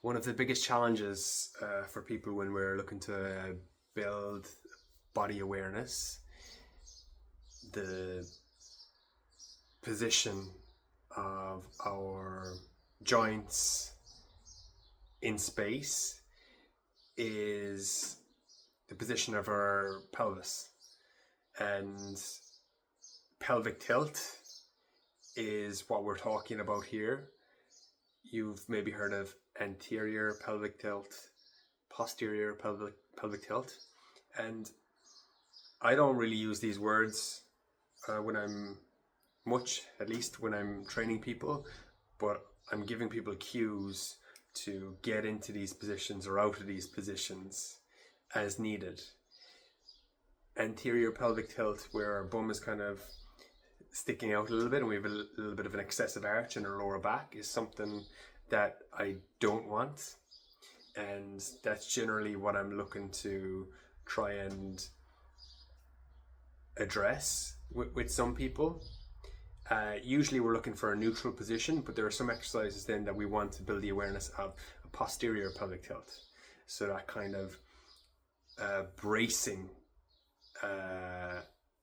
One of the biggest challenges for people when we're looking to build body awareness, the position of our joints in space is the position of our pelvis. And pelvic tilt is what we're talking about here. You've maybe heard of anterior pelvic tilt, posterior pelvic tilt, and I don't really use these words when I'm training people, but I'm giving people cues to get into these positions or out of these positions as needed. Anterior pelvic tilt, where our bum is kind of sticking out a little bit and we have a little bit of an excessive arch in our lower back, is something that I don't want, and that's generally what I'm looking to try and address with some people. Usually we're looking for a neutral position, but there are some exercises then that we want to build the awareness of a posterior pelvic tilt, so that kind of bracing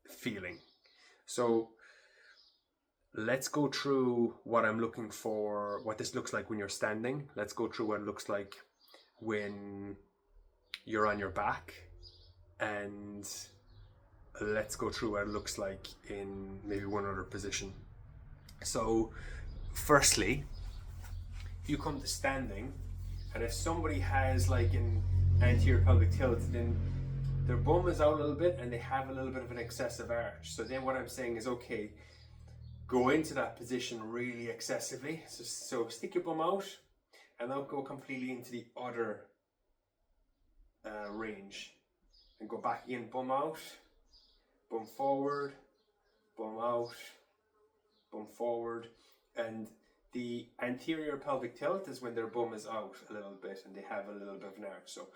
feeling. So let's go through what I'm looking for, what this looks like when you're standing. Let's go through what it looks like when you're on your back, and let's go through what it looks like in maybe one other position. So firstly, you come to standing, and if somebody has like an anterior pelvic tilt, then their bum is out a little bit and they have a little bit of an excessive arch. So then what I'm saying is, okay, go into that position really excessively. So stick your bum out and now go completely into the other range, and go back in, bum out, bum forward, bum out, bum forward. And the anterior pelvic tilt is when their bum is out a little bit and they have a little bit of an arch. So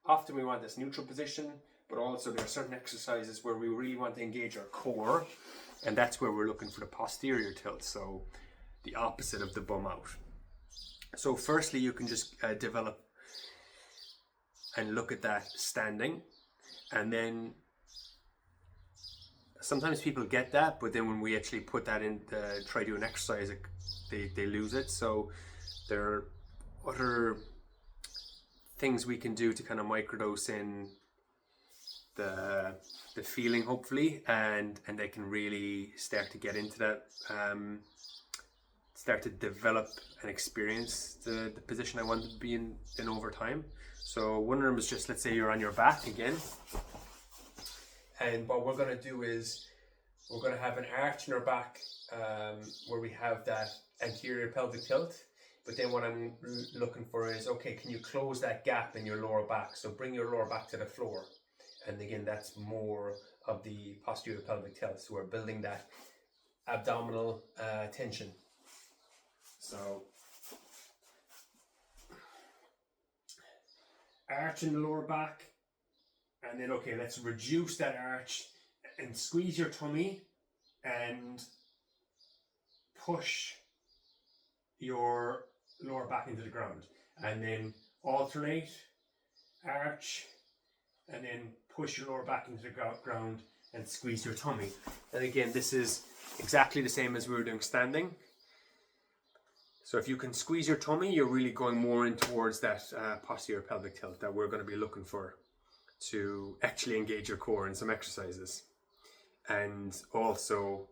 often we want this neutral position, but also there are certain exercises where we really want to engage our core, and that's where we're looking for the posterior tilt, so the opposite of the bum out. So firstly, you can just develop and look at that standing, and then sometimes people get that, but then when we actually put that in, try to do an exercise, they lose it. So there are other things we can do to kind of microdose in the feeling, hopefully, and they can really start to get into that, start to develop and experience the position I want to be in over time. So one of them is just, let's say you're on your back again, and what we're going to do is we're going to have an arch in our back where we have that anterior pelvic tilt. But then what I'm looking for is, okay, can you close that gap in your lower back? So bring your lower back to the floor. And again, that's more of the posterior pelvic tilt. So we're building that abdominal tension. So arch in the lower back. And then, okay, let's reduce that arch and squeeze your tummy and push your lower back into the ground, and then alternate arch and then push your lower back into the ground and squeeze your tummy. And again, this is exactly the same as we were doing standing. So if you can squeeze your tummy, you're really going more in towards that posterior pelvic tilt that we're going to be looking for to actually engage your core in some exercises, and also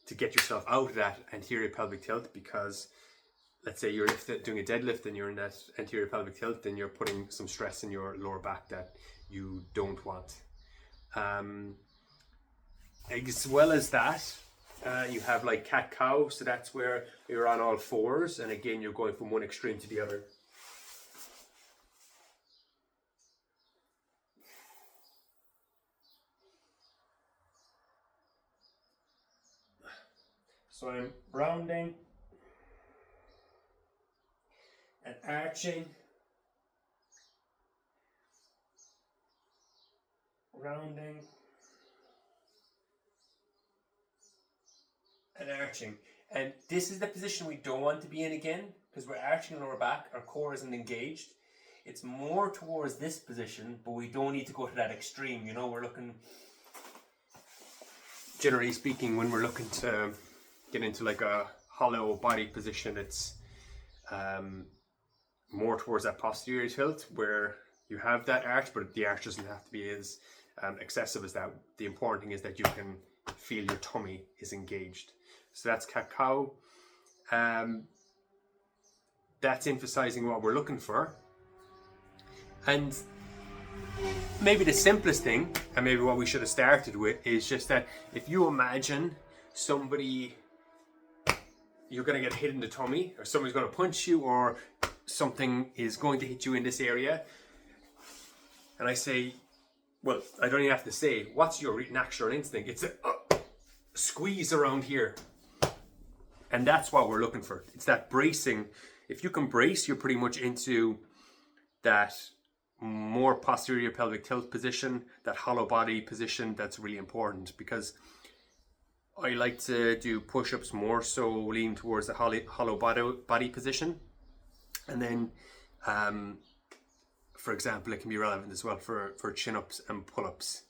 to get yourself out of that anterior pelvic tilt, because let's say you're doing a deadlift and you're in that anterior pelvic tilt, then you're putting some stress in your lower back that you don't want. As well as that, you have like cat-cow, so that's where you're on all fours, and again you're going from one extreme to the other. So I'm rounding and arching, rounding and arching. And this is the position we don't want to be in again, because we're arching the lower back, our core isn't engaged. It's more towards this position, but we don't need to go to that extreme. You know, we're looking, generally speaking, when we're looking to get into like a hollow body position, it's more towards that posterior tilt where you have that arch, but the arch doesn't have to be as excessive as that. The important thing is that you can feel your tummy is engaged. So that's cat-cow. That's emphasizing what we're looking for. And maybe the simplest thing, and maybe what we should have started with, is just that if you imagine somebody, you're going to get hit in the tummy, or somebody's going to punch you, or something is going to hit you in this area, and I say, well, I don't even have to say, what's your natural instinct? It's a squeeze around here. And that's what we're looking for. It's that bracing. If you can brace, you're pretty much into that more posterior pelvic tilt position, that hollow body position. That's really important, because I like to do push-ups more so lean towards the hollow body position. And then, for example, it can be relevant as well for chin-ups and pull-ups.